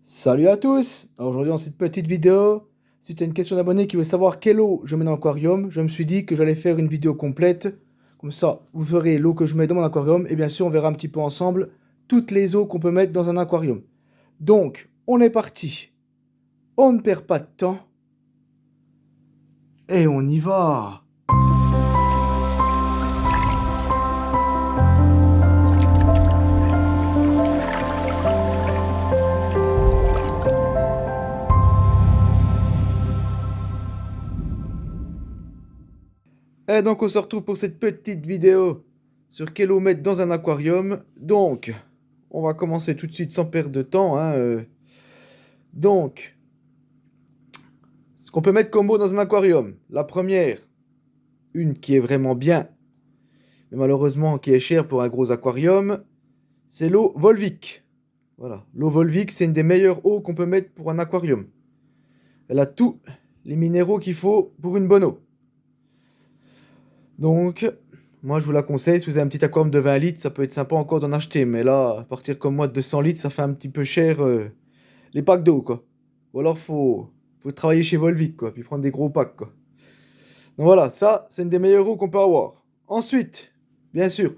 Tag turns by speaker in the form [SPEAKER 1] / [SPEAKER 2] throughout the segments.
[SPEAKER 1] Salut à tous! Alors, aujourd'hui dans cette petite vidéo, suite à une question d'abonné qui veut savoir quelle eau je mets dans l'aquarium, je me suis dit que j'allais faire une vidéo complète. Comme ça, vous verrez l'eau que je mets dans mon aquarium et bien sûr on verra un petit peu ensemble toutes les eaux qu'on peut mettre dans un aquarium. Donc, on est parti. On ne perd pas de temps et on y va! Et donc on se retrouve pour cette petite vidéo sur quelle eau mettre dans un aquarium. Donc, on va commencer tout de suite sans perdre de temps, hein. Donc, ce qu'on peut mettre comme eau dans un aquarium. La première, une qui est vraiment bien, mais malheureusement qui est chère pour un gros aquarium, c'est l'eau Volvic. Voilà, l'eau Volvic, c'est une des meilleures eaux qu'on peut mettre pour un aquarium. Elle a tous les minéraux qu'il faut pour une bonne eau. Donc, moi je vous la conseille, si vous avez un petit aquarium de 20 litres, ça peut être sympa encore d'en acheter. Mais là, à partir comme moi de 200 litres, ça fait un petit peu cher les packs d'eau, quoi. Ou alors faut travailler chez Volvic, quoi, puis prendre des gros packs, quoi. Donc voilà, ça, c'est une des meilleures eaux qu'on peut avoir. Ensuite, bien sûr,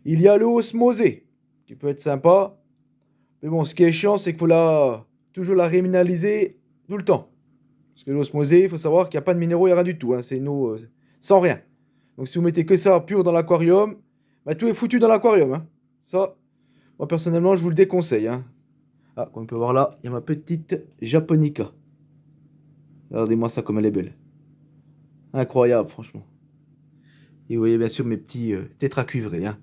[SPEAKER 1] il y a l'eau osmosée, qui peut être sympa. Mais bon, ce qui est chiant, c'est qu'il faut toujours la réminéraliser tout le temps. Parce que l'osmosée, il faut savoir qu'il n'y a pas de minéraux, il n'y a rien du tout, hein. C'est une eau sans rien. Donc si vous mettez que ça pur dans l'aquarium, bah, tout est foutu dans l'aquarium, hein. Ça, moi personnellement, je vous le déconseille, hein. Ah, comme on peut voir là, il y a ma petite japonica. Regardez-moi ça comme elle est belle. Incroyable, franchement. Et vous voyez bien sûr mes petits tétracuivrés, hein.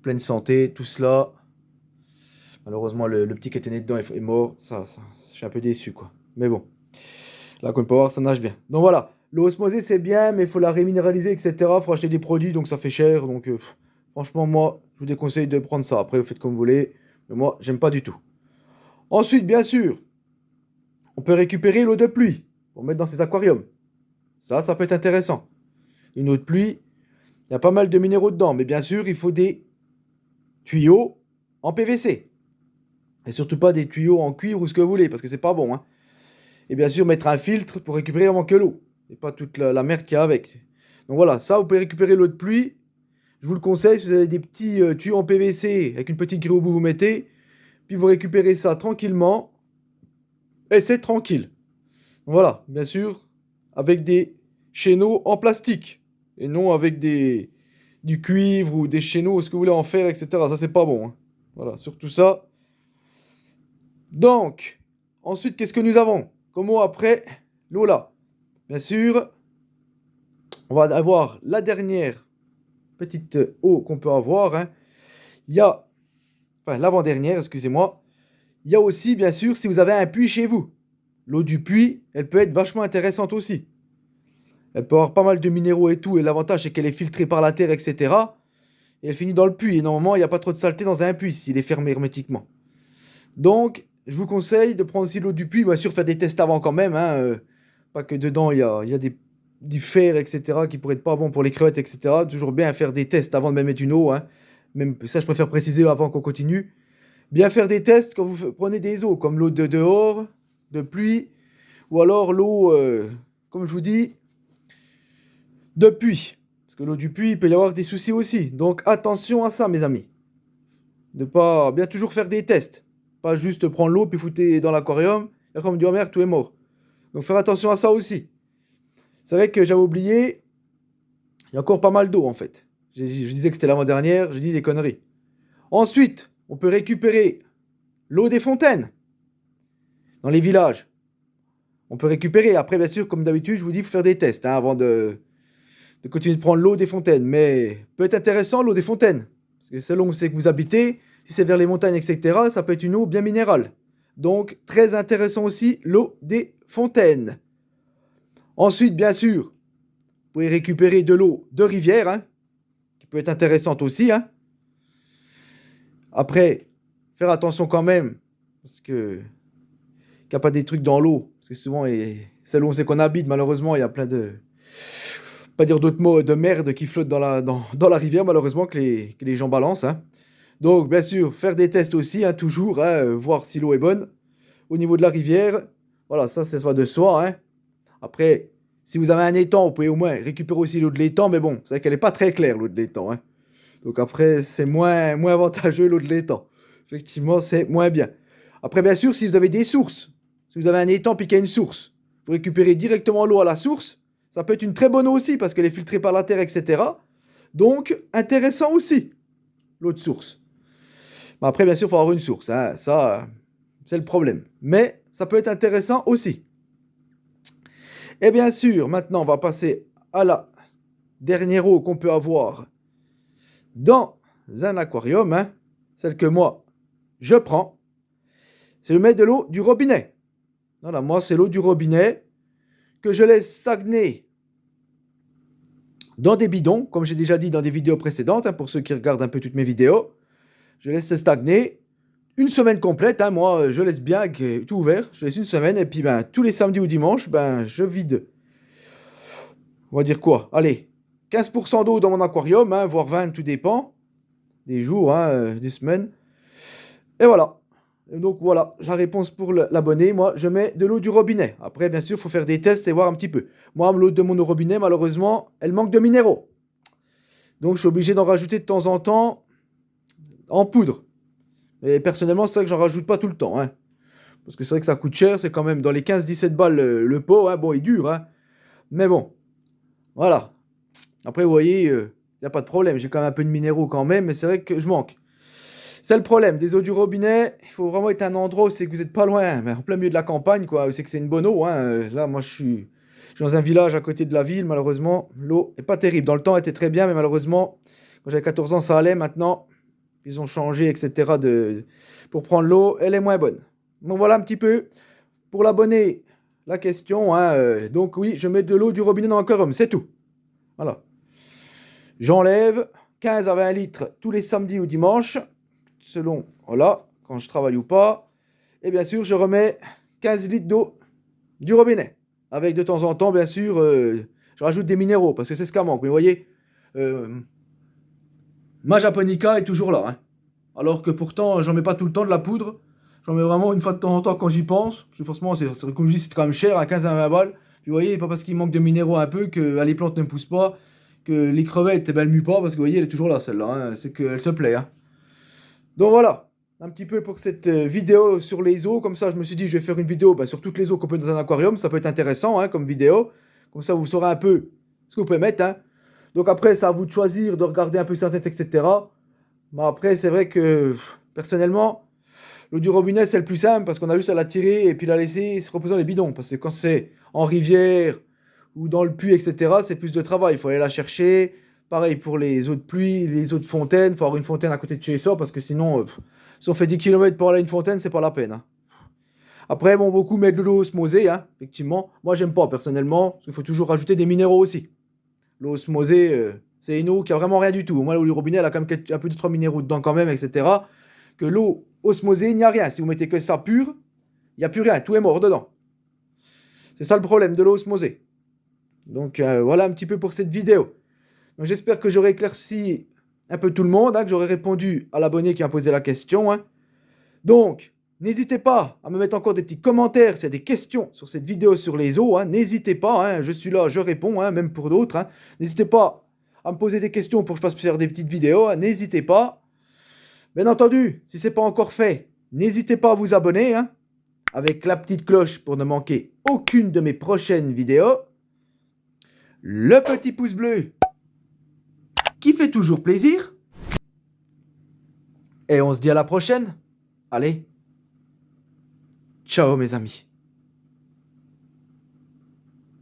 [SPEAKER 1] Pleine santé, tout cela. Malheureusement, le petit qui était né dedans est mort. Ça, je suis un peu déçu, quoi. Mais bon, là, comme on peut voir, ça nage bien. Donc voilà, l'eau osmosée, c'est bien, mais il faut la réminéraliser, etc. Il faut acheter des produits, donc ça fait cher. Donc, franchement, moi, je vous déconseille de prendre ça. Après, vous faites comme vous voulez. Mais moi, j'aime pas du tout. Ensuite, bien sûr, on peut récupérer l'eau de pluie pour mettre dans ses aquariums. Ça peut être intéressant. Une eau de pluie, il y a pas mal de minéraux dedans. Mais bien sûr, il faut des tuyaux en PVC. Et surtout pas des tuyaux en cuivre ou ce que vous voulez, parce que c'est pas bon, hein. Et bien sûr, mettre un filtre pour récupérer vraiment que l'eau. Et pas toute la merde qu'il y a avec. Donc voilà, ça, vous pouvez récupérer l'eau de pluie. Je vous le conseille, si vous avez des petits tuyaux en PVC avec une petite grille au bout, vous mettez. Puis vous récupérez ça tranquillement. Et c'est tranquille. Donc voilà, bien sûr, avec des chéneaux en plastique. Et non avec du cuivre ou des chéneaux, ce que vous voulez en faire, etc. Ça, c'est pas bon, hein. Voilà, surtout ça. Donc, ensuite, qu'est-ce que nous avons? Comment après l'eau là? Bien sûr, on va avoir la dernière petite eau qu'on peut avoir, hein. Il y a, enfin l'avant-dernière, excusez-moi. Il y a aussi, bien sûr, si vous avez un puits chez vous. L'eau du puits, elle peut être vachement intéressante aussi. Elle peut avoir pas mal de minéraux et tout, et l'avantage c'est qu'elle est filtrée par la terre, etc. Et elle finit dans le puits. Et normalement, il n'y a pas trop de saleté dans un puits s'il est fermé hermétiquement. Donc, je vous conseille de prendre aussi l'eau du puits. Bien sûr, faire des tests avant quand même, hein. Pas que dedans, il y a du fer, etc. qui pourrait être pas bon pour les crevettes, etc. Toujours bien faire des tests avant de même mettre une eau, hein. Même ça, je préfère préciser avant qu'on continue. Bien faire des tests quand vous prenez des eaux, comme l'eau de dehors, de pluie, ou alors l'eau, comme je vous dis, de puits. Parce que l'eau du puits, il peut y avoir des soucis aussi. Donc attention à ça, mes amis. De pas bien toujours faire des tests. Pas juste prendre l'eau puis foutre dans l'aquarium. Et après on me dit, oh merde, tout est mort. Donc faire attention à ça aussi. C'est vrai que j'avais oublié, il y a encore pas mal d'eau en fait. Je disais que c'était l'avant-dernière, j'ai dit des conneries. Ensuite, on peut récupérer l'eau des fontaines dans les villages. On peut récupérer. Après, bien sûr, comme d'habitude, je vous dis, il faut faire des tests, hein, avant de continuer de prendre l'eau des fontaines. Mais peut être intéressant l'eau des fontaines. Parce que selon où c'est que vous habitez, si c'est vers les montagnes, etc., ça peut être une eau bien minérale. Donc, très intéressant aussi l'eau des fontaines. Ensuite, bien sûr, vous pouvez récupérer de l'eau de rivière, hein, qui peut être intéressante aussi, hein. Après, faire attention quand même, parce que qu'il n'y a pas des trucs dans l'eau. Parce que souvent, c'est où on sait qu'on habite, malheureusement, il y a plein de, pas dire d'autres mots, de merde qui flottent dans la rivière, malheureusement, que les gens balancent, hein. Donc, bien sûr, faire des tests aussi, hein, toujours, hein, voir si l'eau est bonne. au niveau de la rivière. Voilà, ça va de soi, hein. Après, si vous avez un étang, vous pouvez au moins récupérer aussi l'eau de l'étang, mais bon, c'est vrai qu'elle n'est pas très claire, l'eau de l'étang, hein. Donc après, c'est moins avantageux l'eau de l'étang. Effectivement, c'est moins bien. Après, bien sûr, si vous avez des sources, si vous avez un étang puis qu'il y a une source, vous récupérez directement l'eau à la source, ça peut être une très bonne eau aussi parce qu'elle est filtrée par la terre, etc. Donc, intéressant aussi, l'eau de source. Mais après, bien sûr, il faut avoir une source, hein. Ça, c'est le problème. Mais ça peut être intéressant aussi. Et bien sûr, maintenant, on va passer à la dernière eau qu'on peut avoir dans un aquarium, hein, celle que moi, je prends. C'est je mets de l'eau du robinet. Voilà, moi, c'est l'eau du robinet que je laisse stagner dans des bidons, comme j'ai déjà dit dans des vidéos précédentes, hein, pour ceux qui regardent un peu toutes mes vidéos. Je laisse stagner une semaine complète, hein, moi, je laisse bien tout ouvert. Je laisse une semaine et puis ben, tous les samedis ou dimanches, ben, je vide. On va dire quoi? Allez, 15% d'eau dans mon aquarium, hein, voire 20, tout dépend. Des jours, hein, des semaines. Et voilà. Et donc voilà, la réponse pour l'abonné. Moi, je mets de l'eau du robinet. Après, bien sûr, il faut faire des tests et voir un petit peu. Moi, l'eau de mon robinet, malheureusement, elle manque de minéraux. Donc, je suis obligé d'en rajouter de temps en temps en poudre. Et personnellement, c'est vrai que j'en rajoute pas tout le temps, hein. Parce que c'est vrai que ça coûte cher. C'est quand même dans les 15-17 balles le pot, hein. Bon, il dure, hein. Mais bon, voilà. Après, vous voyez, il n'y a pas de problème. J'ai quand même un peu de minéraux quand même, mais c'est vrai que je manque. C'est le problème des eaux du robinet. Il faut vraiment être à un endroit où c'est que vous n'êtes pas loin, mais en plein milieu de la campagne, quoi. C'est que c'est une bonne eau, hein. Là, moi, je suis dans un village à côté de la ville. Malheureusement, l'eau est pas terrible. Dans le temps, elle était très bien, mais malheureusement, quand j'avais 14 ans, ça allait. Maintenant, ils ont changé, etc. Pour prendre l'eau, elle est moins bonne. Donc voilà un petit peu pour l'abonné. La question, hein. Donc oui, je mets de l'eau du robinet dans l'aquarium, c'est tout. Voilà. J'enlève 15 à 20 litres tous les samedis ou dimanches, selon, voilà, quand je travaille ou pas. Et bien sûr, je remets 15 litres d'eau du robinet. Avec de temps en temps, bien sûr, je rajoute des minéraux, parce que c'est ce qui manque. Mais vous voyez, ma japonica est toujours là, hein. Alors que pourtant, j'en mets pas tout le temps de la poudre. J'en mets vraiment une fois de temps en temps quand j'y pense. Parce que forcément, comme je dis, c'est quand même cher, à 15 à 20 balles. Puis vous voyez, pas parce qu'il manque de minéraux un peu que les plantes ne poussent pas, que les crevettes, eh ben, elles muent pas, parce que vous voyez, elle est toujours là, celle-là, hein. C'est qu'elle se plaît, hein. Donc voilà, un petit peu pour cette vidéo sur les eaux. Comme ça, je me suis dit, je vais faire une vidéo sur toutes les eaux qu'on peut dans un aquarium. Ça peut être intéressant, hein, comme vidéo. Comme ça, vous saurez un peu ce que vous pouvez mettre, hein. Donc après, c'est à vous de choisir, de regarder un peu sur Internet, etc. Mais après, c'est vrai que, personnellement, l'eau du robinet, c'est le plus simple parce qu'on a juste à la tirer et puis la laisser se reposer dans les bidons. Parce que quand c'est en rivière ou dans le puits, etc., c'est plus de travail. Il faut aller la chercher. Pareil pour les eaux de pluie, les eaux de fontaine. Il faut avoir une fontaine à côté de chez soi parce que sinon, si on fait 10 km pour aller à une fontaine, c'est pas la peine, hein. Après, bon, beaucoup mettent de l'eau osmosée, hein, effectivement. Moi, j'aime pas personnellement parce qu'il faut toujours rajouter des minéraux aussi. L'eau osmosée, c'est une eau qui a vraiment rien du tout. Moi, l'eau du robinet, elle a quand même un peu de 3 minéraux dedans quand même, etc. Que l'eau osmosée, il n'y a rien. Si vous mettez que ça pur, il n'y a plus rien. Tout est mort dedans. C'est ça le problème de l'eau osmosée. Donc voilà un petit peu pour cette vidéo. Donc j'espère que j'aurai éclairci un peu tout le monde, hein, que j'aurai répondu à l'abonné qui m'a posé la question, hein. Donc, n'hésitez pas à me mettre encore des petits commentaires s'il y a des questions sur cette vidéo sur les eaux, hein. N'hésitez pas, hein, je suis là, je réponds, hein, même pour d'autres, hein. N'hésitez pas à me poser des questions pour que je fasse faire des petites vidéos, hein. N'hésitez pas. Bien entendu, si ce n'est pas encore fait, n'hésitez pas à vous abonner, hein, avec la petite cloche pour ne manquer aucune de mes prochaines vidéos. Le petit pouce bleu qui fait toujours plaisir. Et on se dit à la prochaine. Allez, ciao mes amis.